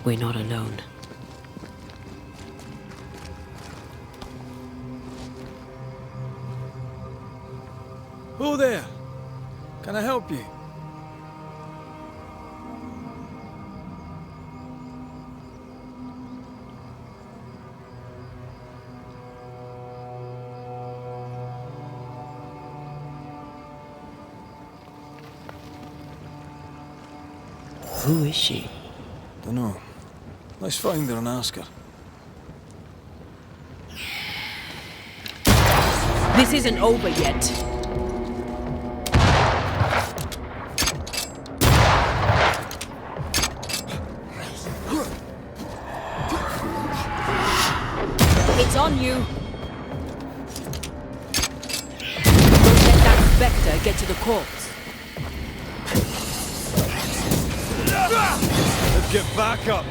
We're not alone. Who there? Can I help you? Who is she? Dunno. Let's find her and ask her. This isn't over yet. It's on you. Don't let that spectre get to the corpse. Let's get back up.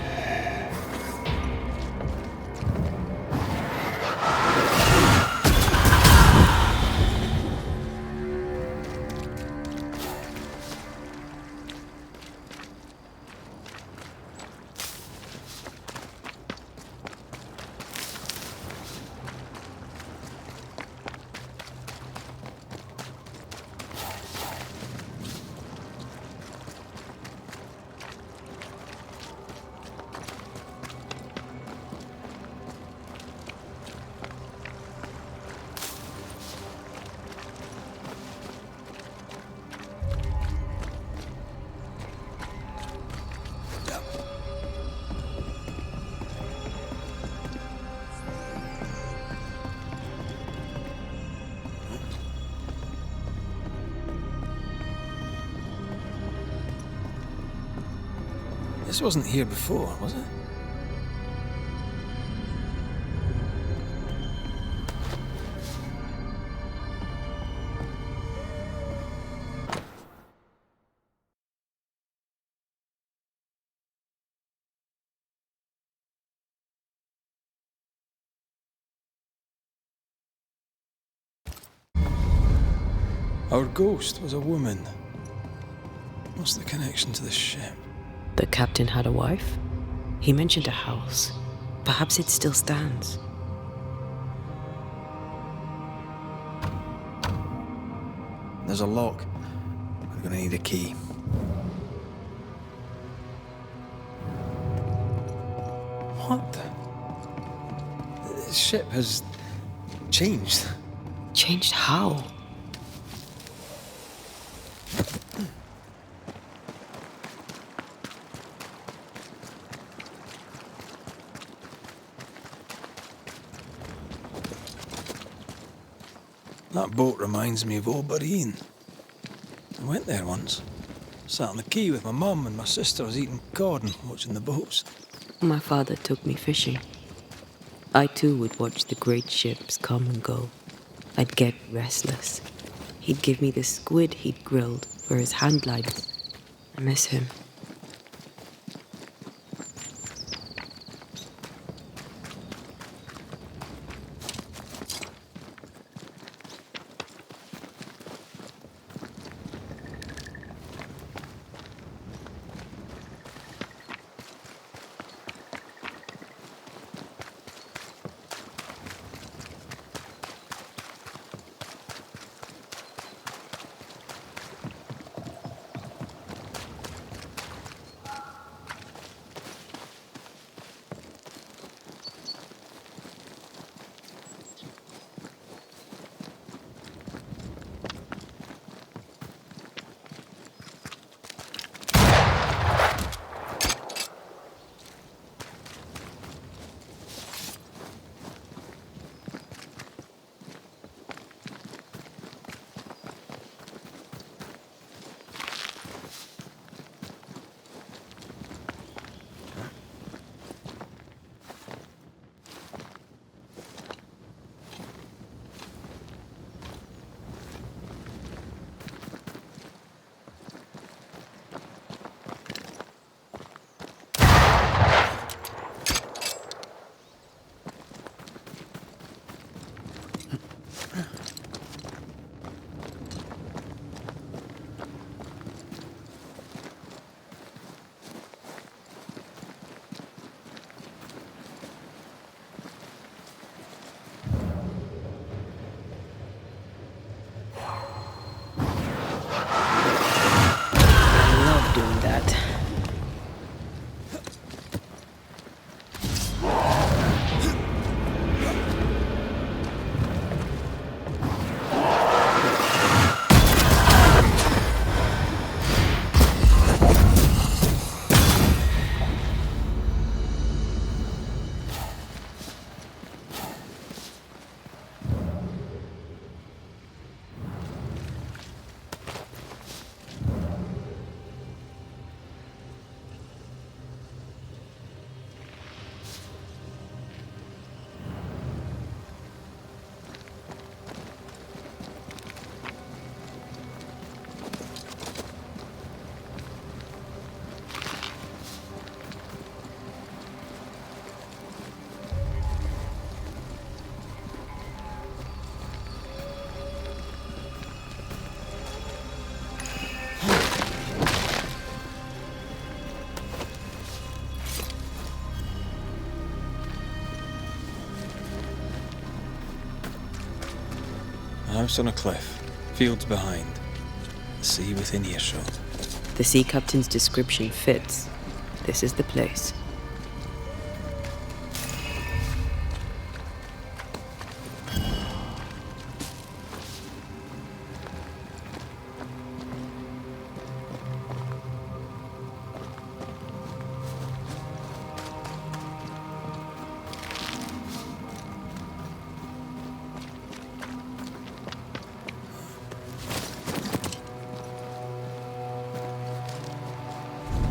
This wasn't here before, was it? Our ghost was a woman. What's the connection to the ship? The captain had a wife? He mentioned a house. Perhaps it still stands. There's a lock. We're gonna need a key. What? The ship has changed. Changed how? That boat reminds me of Old Bareen. I went there once. Sat on the quay with my mum and my sister was eating cod and watching the boats. My father took me fishing. I too would watch the great ships come and go. I'd get restless. He'd give me the squid he'd grilled for his hand lines. I miss him. House on a cliff, fields behind, the sea within earshot. The sea captain's description fits. This is the place.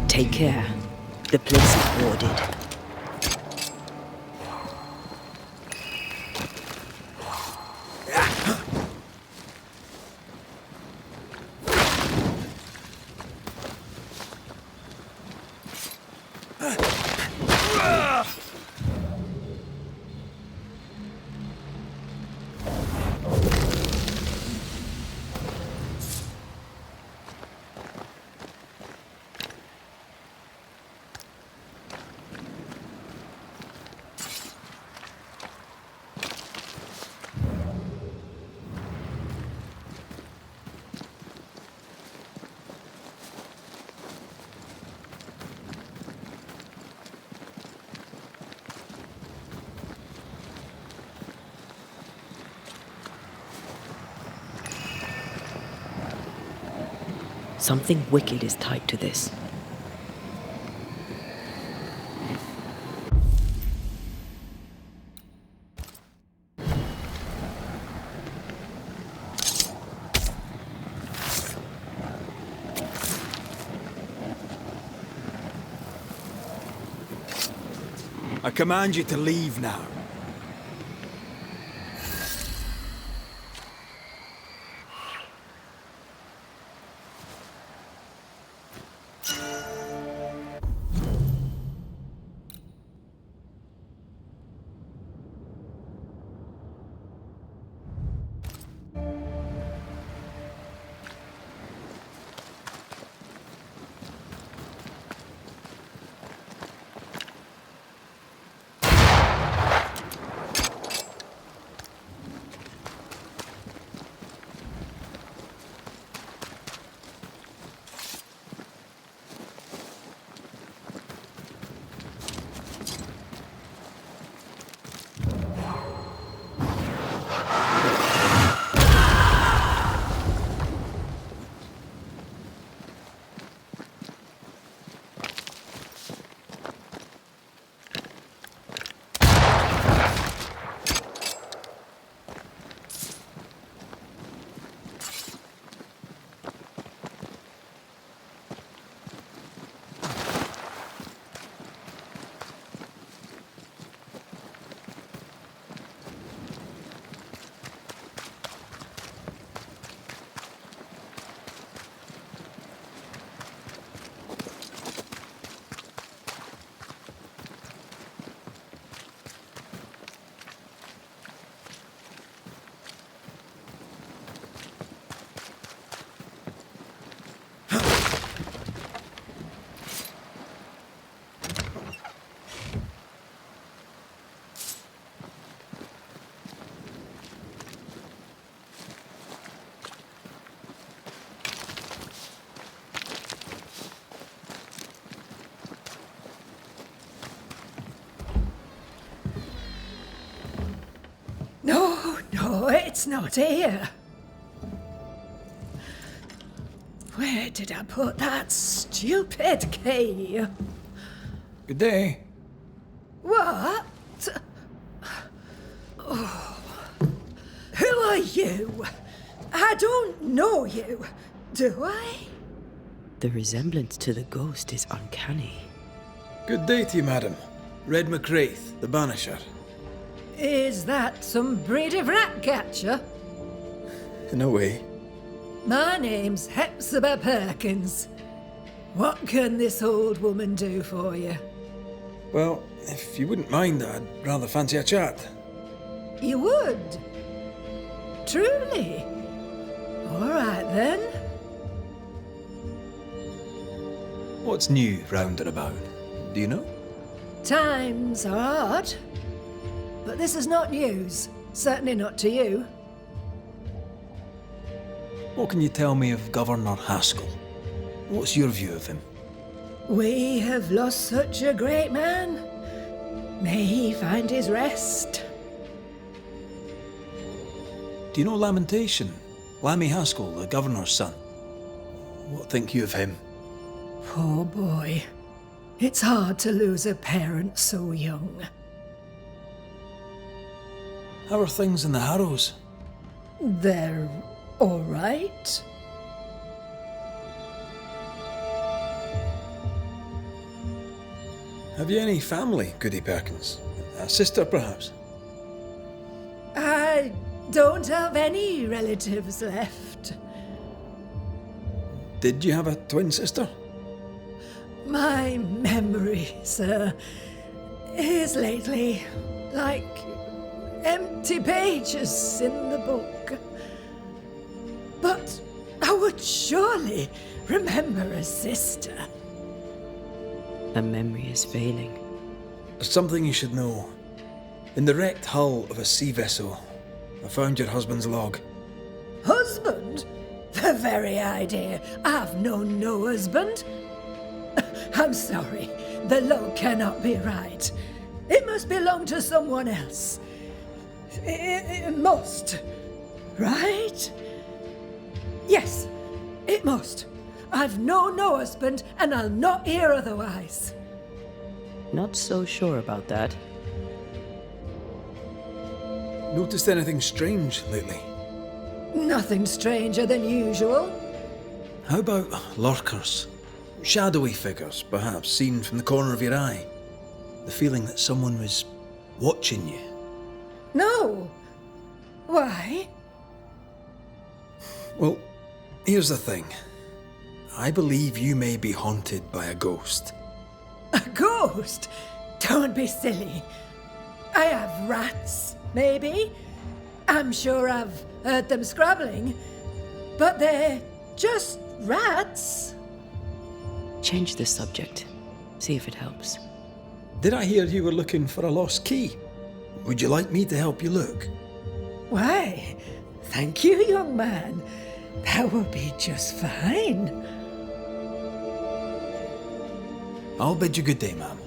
Take care. The place is warded. Something wicked is tied to this. I command you to leave now. No, it's not here. Where did I put that stupid key? Good day. What? Oh. Who are you? I don't know you, do I? The resemblance to the ghost is uncanny. Good day to you, madam. Red McWraith, the Banisher. Is that some breed of rat catcher? In a way. My name's Hepzibah Perkins. What can this old woman do for you? Well, if you wouldn't mind, I'd rather fancy a chat. You would? Truly? All right then. What's new round and about? Do you know? Times are hard. But this is not news. Certainly not to you. What can you tell me of Governor Haskell? What's your view of him? We have lost such a great man. May he find his rest. Do you know Lamentation? Lammy Haskell, the governor's son. What think you of him? Poor boy. It's hard to lose a parent so young. How are things in the Harrows? They're all right. Have you any family, Goody Perkins? A sister, perhaps? I don't have any relatives left. Did you have a twin sister? My memory, sir, is lately like empty pages in the book. But I would surely remember a sister. Her memory is failing. There's something you should know. In the wrecked hull of a sea vessel, I found your husband's log. Husband? The very idea. I've known no husband. I'm sorry. The log cannot be right. It must belong to someone else. It must. Right? Yes, it must. I've known no husband, and I'll not hear otherwise. Not so sure about that. Noticed anything strange lately? Nothing stranger than usual. How about lurkers? Shadowy figures, perhaps, seen from the corner of your eye. The feeling that someone was watching you. No. Why? Well, here's the thing. I believe you may be haunted by a ghost. A ghost? Don't be silly. I have rats, maybe. I'm sure I've heard them scrabbling. But they're just rats. Change the subject. See if it helps. Did I hear you were looking for a lost key? Would you like me to help you look? Why, thank you, young man. That will be just fine. I'll bid you good day, ma'am.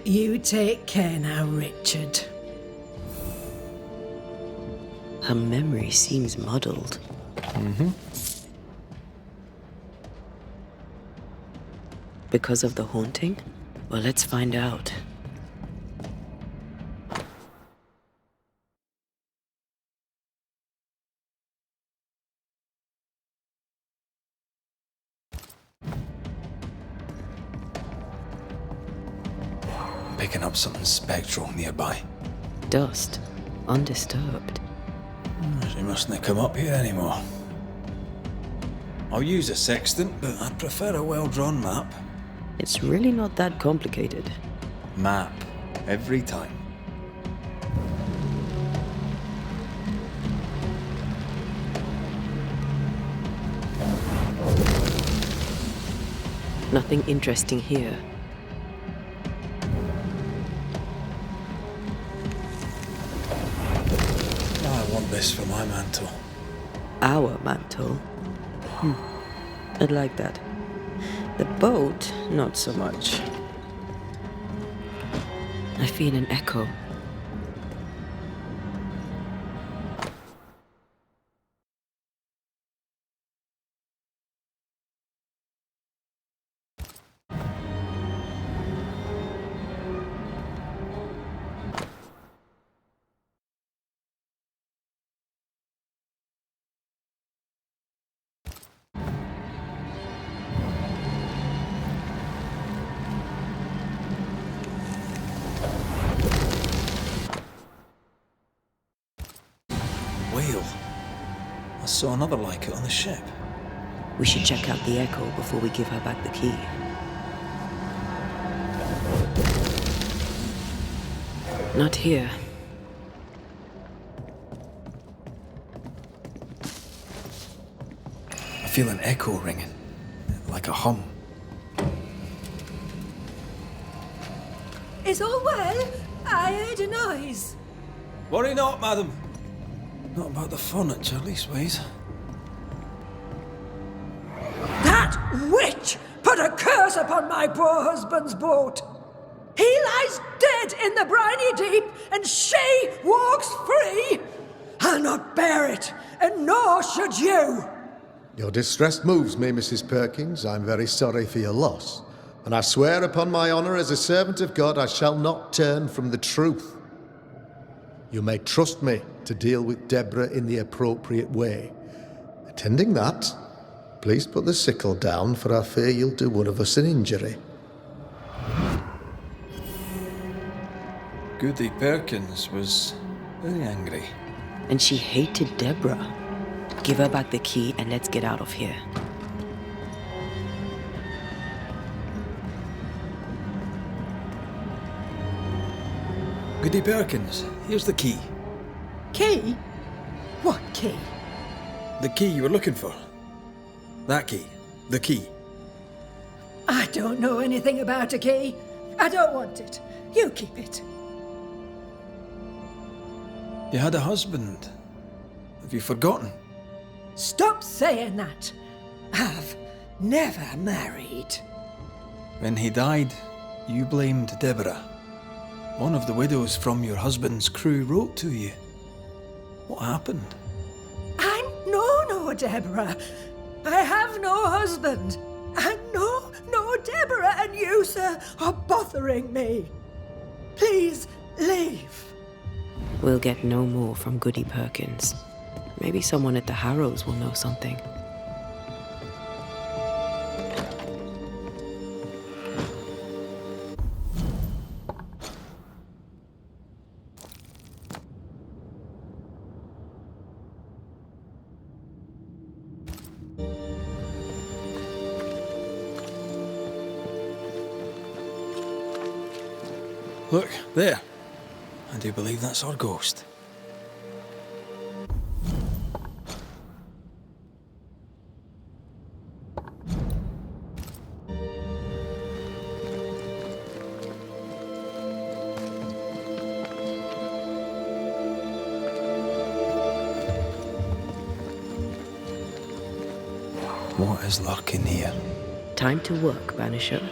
You take care now, Richard. Her memory seems muddled. Because of the haunting? Well, let's find out. Picking up something spectral nearby. Dust. Undisturbed. She mustn't come up here anymore. I'll use a sextant, but I'd prefer a well-drawn map. It's really not that complicated. Map. Every time. Nothing interesting here. I want this for my mantle. Our mantle? I'd like that. The boat, not so much. I feel an echo. Whale. I saw another like it on the ship. We should check out the echo before we give her back the key. Not here. I feel an echo ringing, like a hum. Is all well? I heard a noise. Worry not, madam. Not about the furniture, leastways. witch put a curse upon my poor husband's boat. He lies dead in the briny deep, and she walks free. I'll not bear it, and nor should you. Your distress moves me, Mrs. Perkins. I'm very sorry for your loss. And I swear upon my honour as a servant of God, I shall not turn from the truth. You may trust me to deal with Deborah in the appropriate way. Attending that, please put the sickle down, for I fear you'll do one of us an injury. Goody Perkins was very angry. And she hated Deborah. Give her back the key and let's get out of here. Goody Perkins, here's the key. Key? What key? The key you were looking for. That key. The key. I don't know anything about a key. I don't want it. You keep it. You had a husband. Have you forgotten? Stop saying that. I've never married. When he died, you blamed Deborah. One of the widows from your husband's crew wrote to you. What happened? I'm no Deborah. I have no husband. And no Deborah, and you, sir, are bothering me. Please leave. We'll get no more from Goody Perkins. Maybe someone at the Harrows will know something. Look, there. I do believe that's our ghost. What is lurking here? Time to work, Banisher.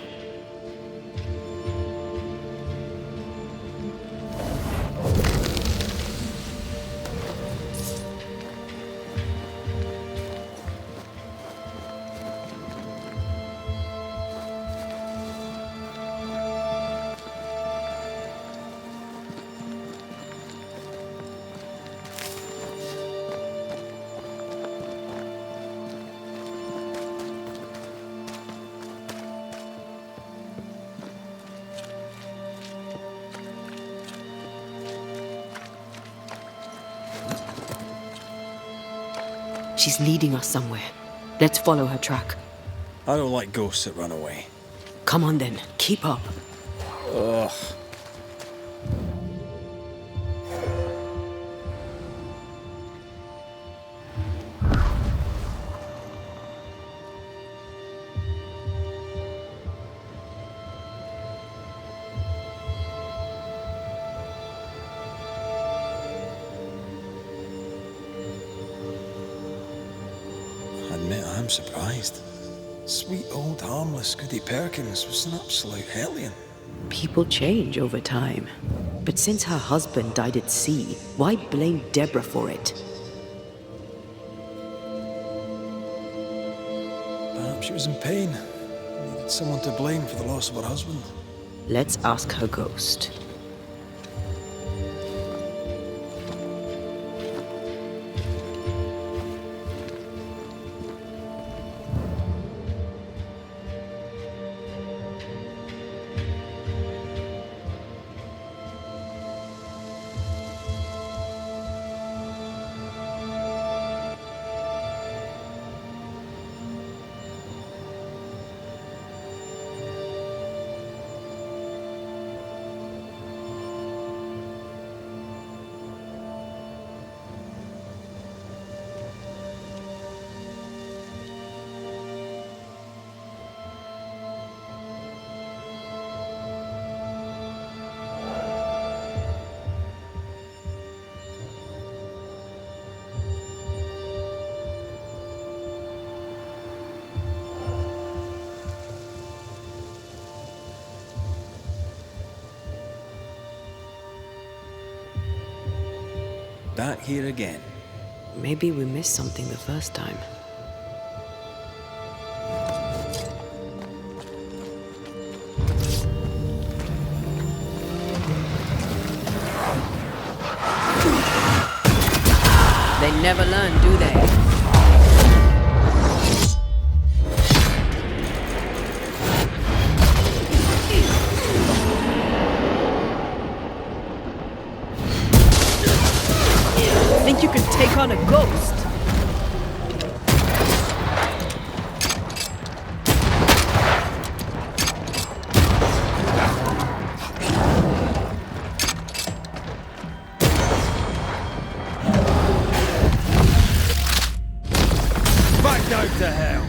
She's leading us somewhere. Let's follow her track. I don't like ghosts that run away. Come on then, keep up. Ugh. I admit I'm surprised. Sweet old harmless Goody Perkins was an absolute hellion. People change over time. But since her husband died at sea, why blame Deborah for it? Perhaps she was in pain. Needed someone to blame for the loss of her husband. Let's ask her ghost. back here again. Maybe we missed something the first time. They never learn, do they? Think you can take on a ghost? Back down to hell!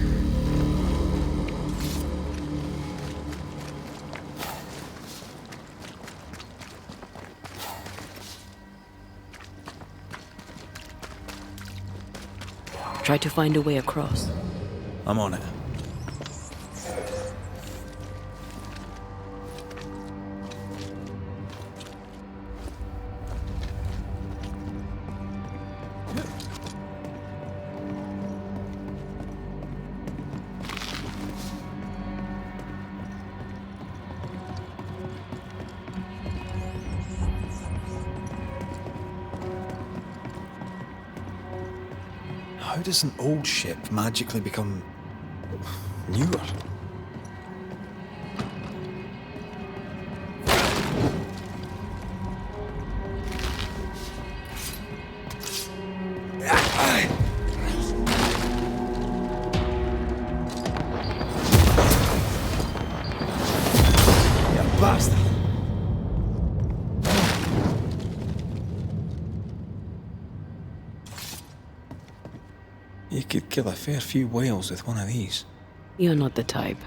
Try to find a way across. I'm on it. How does an old ship magically become newer? You bastard! You could kill a fair few whales with one of these. You're not the type.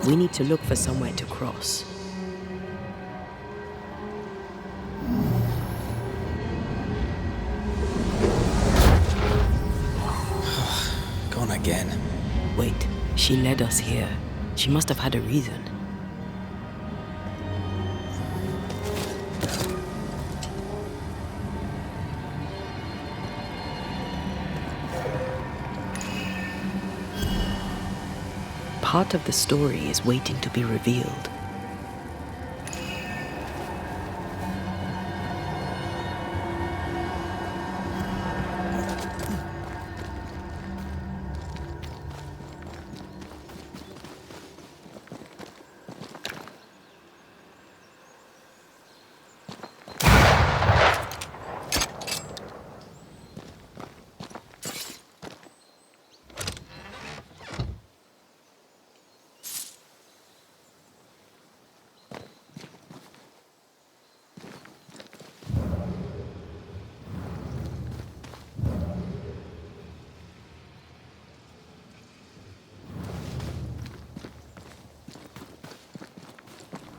We need to look for somewhere to cross. Gone again. Wait, she led us here. She must have had a reason. Part of the story is waiting to be revealed.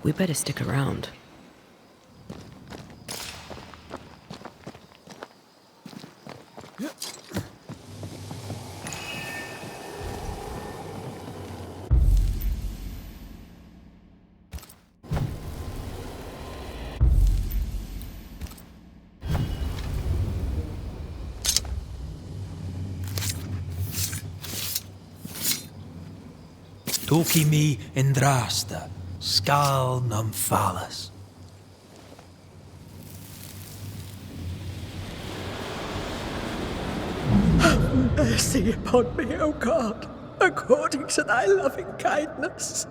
We better stick around. Toki mi indrasta, skal numphalis. Mercy upon me, O God, according to thy loving kindness.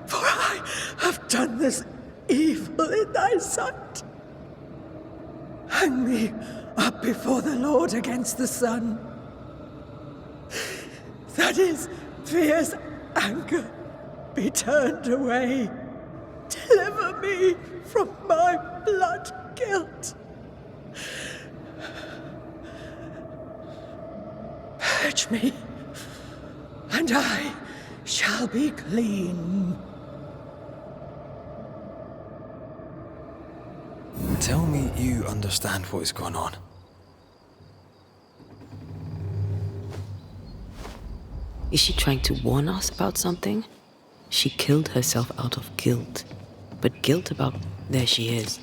For I have done this evil in thy sight. Hang me up before the Lord against the sun. that his fierce anger be turned away. Deliver me from my blood guilt. Purge me, and I shall be clean. Tell me you understand what is going on. Is she trying to warn us about something? She killed herself out of guilt. But guilt about... There she is.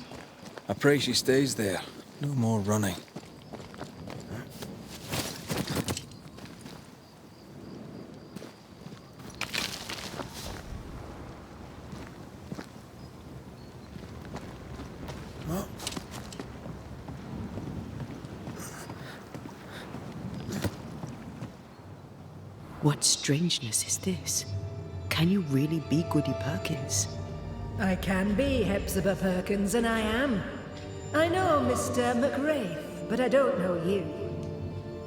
I pray she stays there. No more running. What strangeness is this? Can you really be Goody Perkins? I can be Hepzibah Perkins, and I am. I know Mr. McWraith, but I don't know you.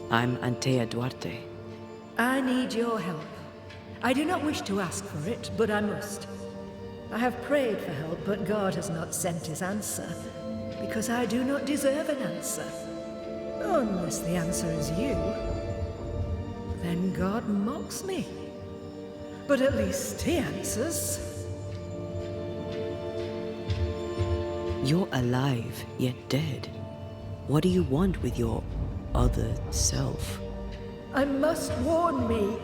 I'm Antea Duarte. I need your help. I do not wish to ask for it, but I must. I have prayed for help, but God has not sent his answer, because I do not deserve an answer. Unless the answer is you. Then God mocks me. But at least he answers. You're alive, yet dead. What do you want with your other self? I must warn me,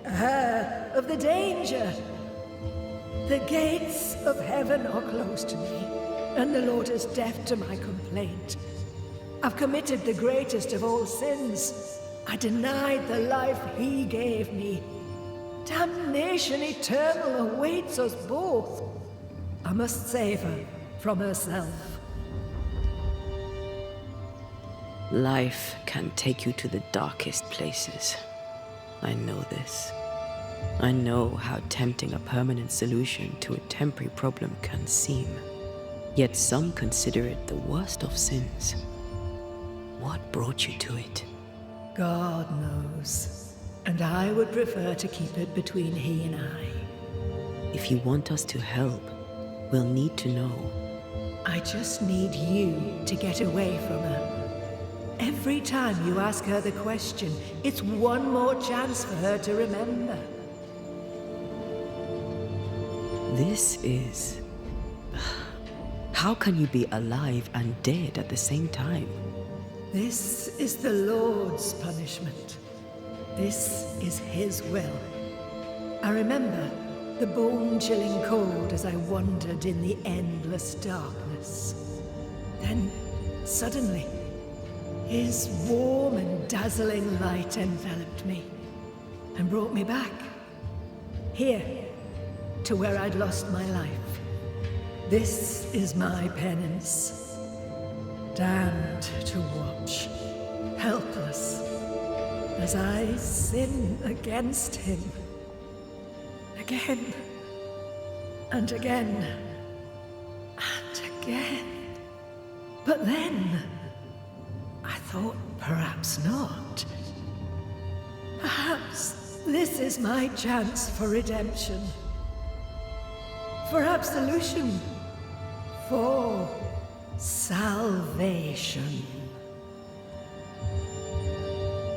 her, of the danger. The gates of heaven are closed to me, and the Lord is deaf to my complaint. I've committed the greatest of all sins. I denied the life he gave me. Damnation eternal awaits us both. I must save her from herself. Life can take you to the darkest places. I know this. I know how tempting a permanent solution to a temporary problem can seem. Yet some consider it the worst of sins. What brought you to it? God knows. And I would prefer to keep it between he and I. If you want us to help, we'll need to know. I just need you to get away from her. Every time you ask her the question, it's one more chance for her to remember. This is... How can you be alive and dead at the same time? This is the Lord's punishment. This is his will. I remember the bone-chilling cold as I wandered in the endless darkness. Then, suddenly, his warm and dazzling light enveloped me and brought me back. Here, to where I'd lost my life. This is my penance. Damned to watch, helpless, as I sin against him. Again, and again, and again. But then, I thought perhaps not. Perhaps this is my chance for redemption. For absolution. For salvation.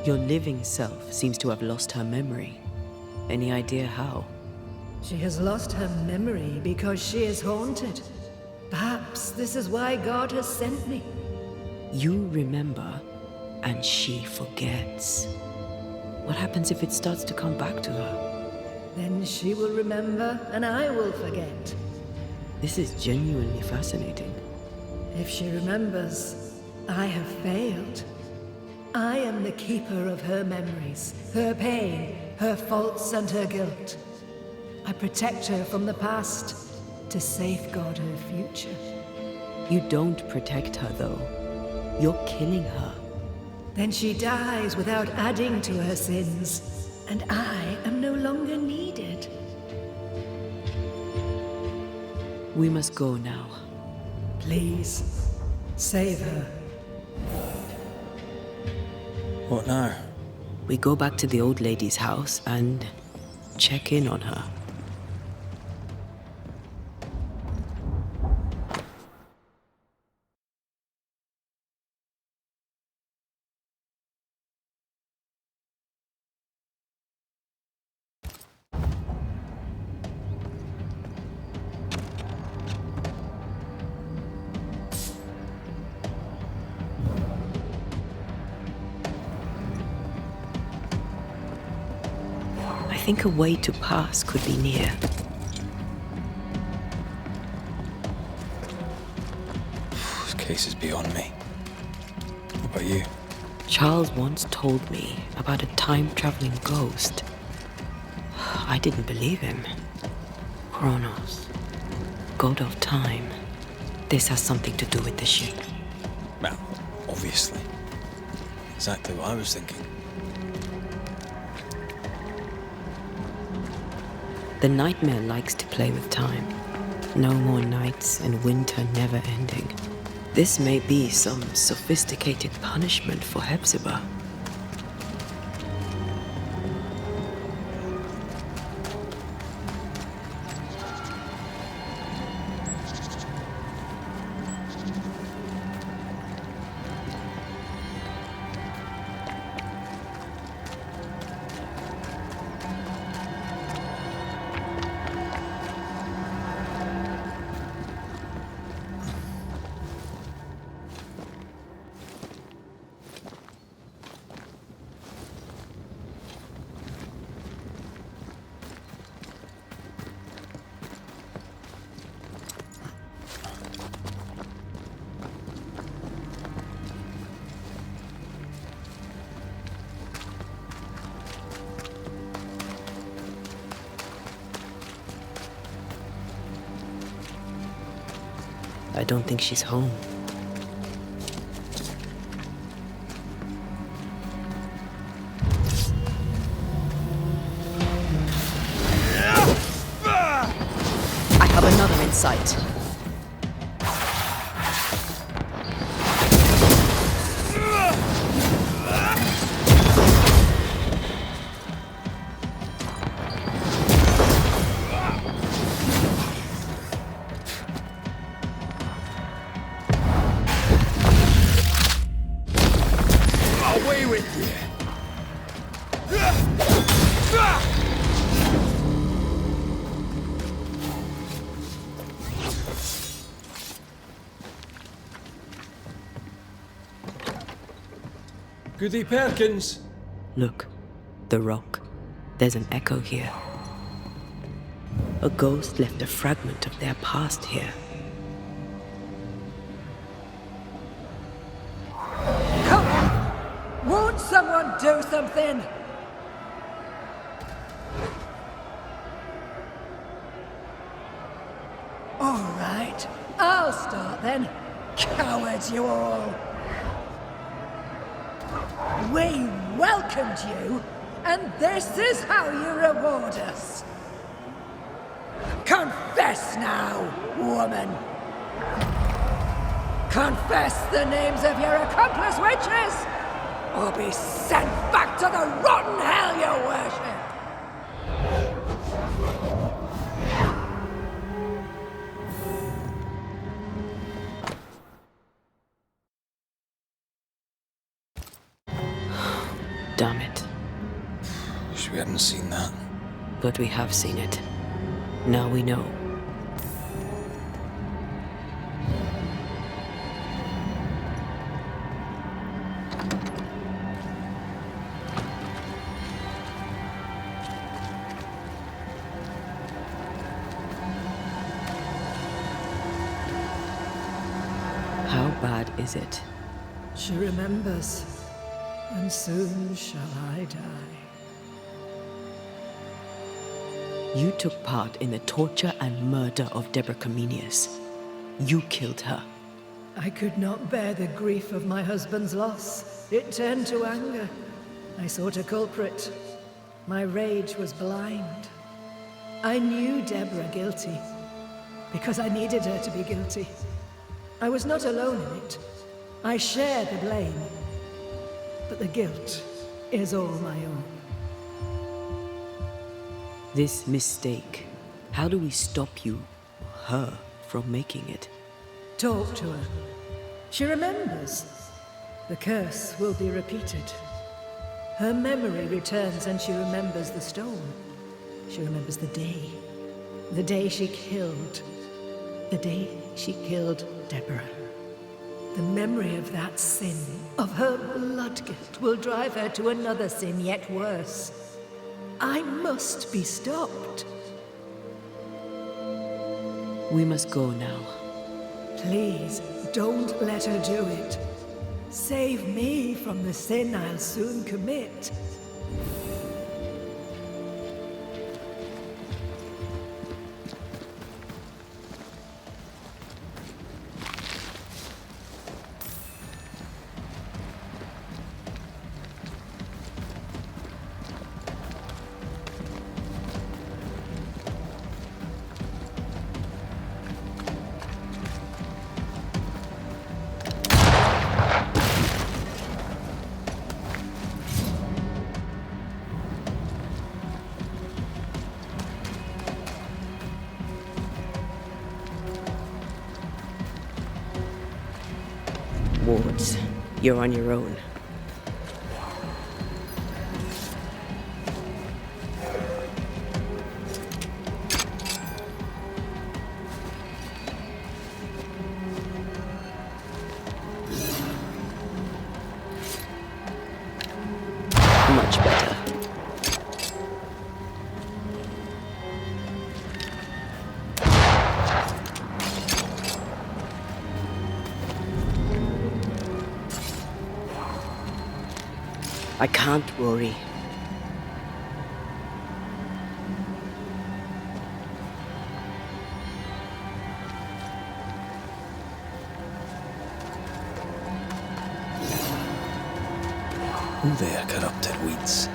Your living self seems to have lost her memory. Any idea how? She has lost her memory because she is haunted. Perhaps this is why God has sent me. You remember, and she forgets. What happens if it starts to come back to her? Then she will remember, and I will forget. This is genuinely fascinating. If she remembers, I have failed. I am the keeper of her memories, her pain, her faults, and her guilt. I protect her from the past to safeguard her future. You don't protect her, though. You're killing her. Then she dies without adding to her sins, and I am no longer needed. We must go now. Please, save her. What now? We go back to the old lady's house and check in on her. I think a way to pass could be near. This case is beyond me. What about you? Charles once told me about a time-traveling ghost. I didn't believe him. Kronos, god of time. This has something to do with the ship. Well, obviously. Exactly what I was thinking. The nightmare likes to play with time. No more nights and winter never ending. This may be some sophisticated punishment for Hepzibah. I don't think she's home. I have another in sight. Away with you! Goody Perkins! Look, the rock. There's an echo here. A ghost left a fragment of their past here. Come on! Won't someone do something? All right, I'll start then. Cowards you all! We welcomed you, and this is how you reward us. Confess now, woman. Confess the names of your accomplice witches, or be sent back to the rotten hell you worship. Damn it. Wish we hadn't seen that. But we have seen it. Now we know. How bad is it? She remembers, and soon shall I die. You took part in the torture and murder of Deborah Comenius. You killed her. I could not bear the grief of my husband's loss. It turned to anger. I sought a culprit. My rage was blind. I knew Deborah guilty, because I needed her to be guilty. I was not alone in it. I shared the blame. But the guilt is all my own. This mistake, how do we stop you, her, from making it? Talk to her. She remembers. The curse will be repeated. Her memory returns and she remembers the stone. She remembers the day she killed. The day she killed Deborah. The memory of that sin, of her blood guilt, will drive her to another sin yet worse. I must be stopped. We must go now. Please, don't let her do it. Save me from the sin I'll soon commit. Wards, you're on your own. Much better. I can't worry. Who there, corrupted weeds?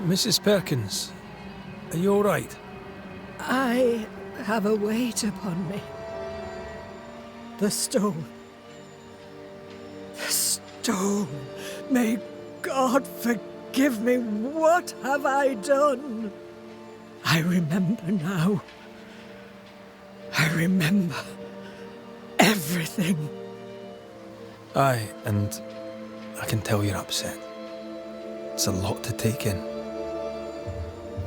Mrs. Perkins, are you all right? I have a weight upon me. The stone. The stone. May God forgive me. What have I done? I remember now. I remember everything. Aye, and I can tell you're upset. It's a lot to take in.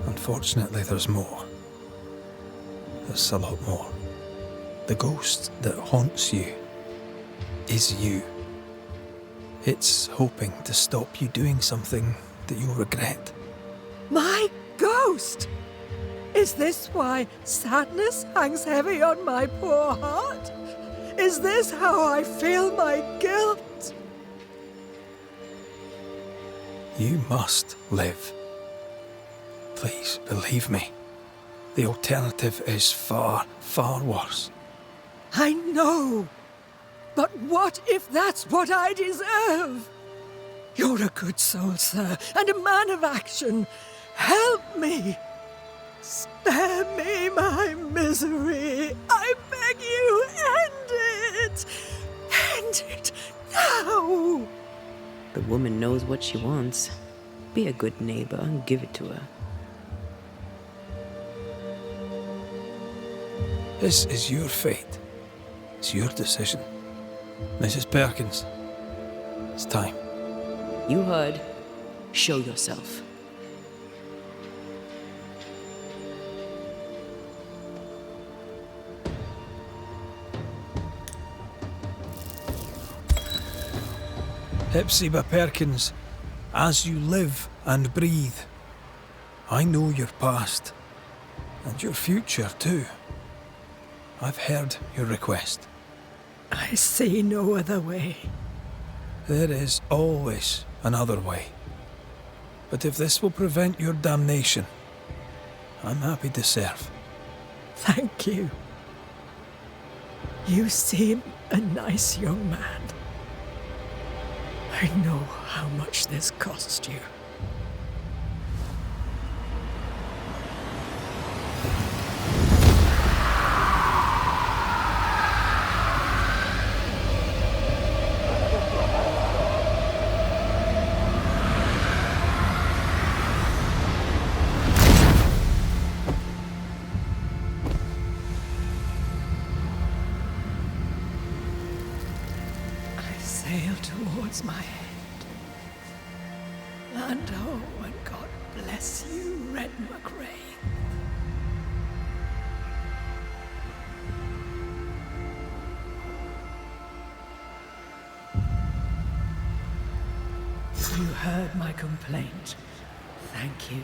Unfortunately, there's more. There's a lot more. The ghost that haunts you is you. It's hoping to stop you doing something that you'll regret. My ghost! Is this why sadness hangs heavy on my poor heart? Is this how I feel my guilt? You must live. Please, believe me. The alternative is far, far worse. I know. But what if that's what I deserve? You're a good soul, sir, and a man of action. Help me. Spare me my misery. I beg you, end it. End it now. The woman knows what she wants. Be a good neighbor and give it to her. This is your fate. It's your decision. Mrs. Perkins, it's time. You heard. Show yourself. Hepzibah Perkins, as you live and breathe, I know your past, and your future too. I've heard your request. I see no other way. There is always another way. But if this will prevent your damnation, I'm happy to serve. Thank you. You seem a nice young man. I know how much this cost you. Sail towards my head. Land ho, and God bless you, Red McRae. You heard my complaint. Thank you.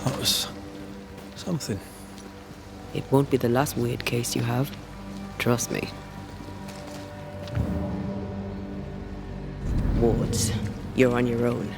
That was something. It won't be the last weird case you have. Trust me. Wards, you're on your own.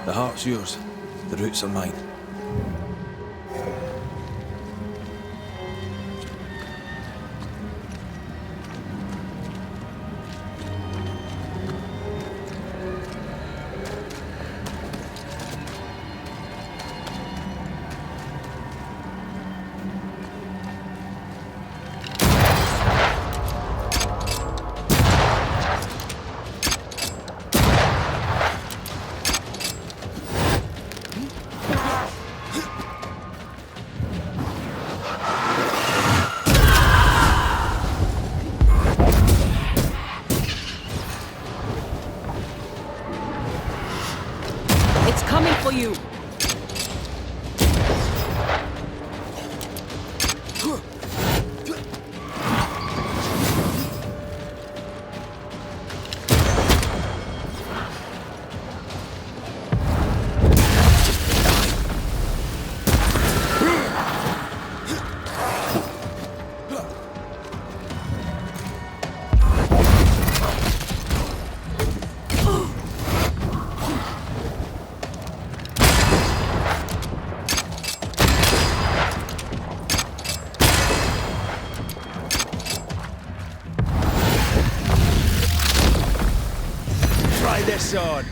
The heart's yours. The roots are mine. It's coming for you! Try this on!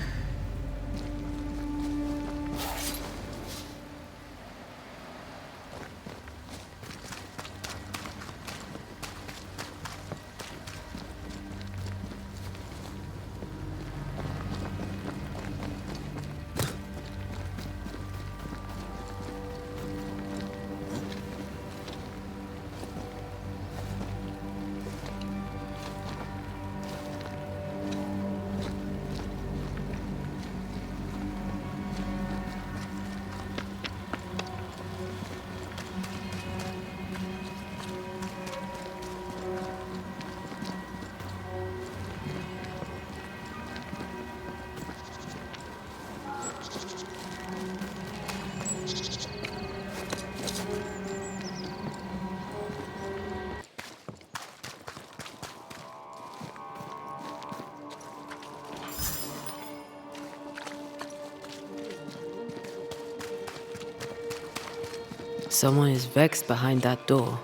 Someone is vexed behind that door.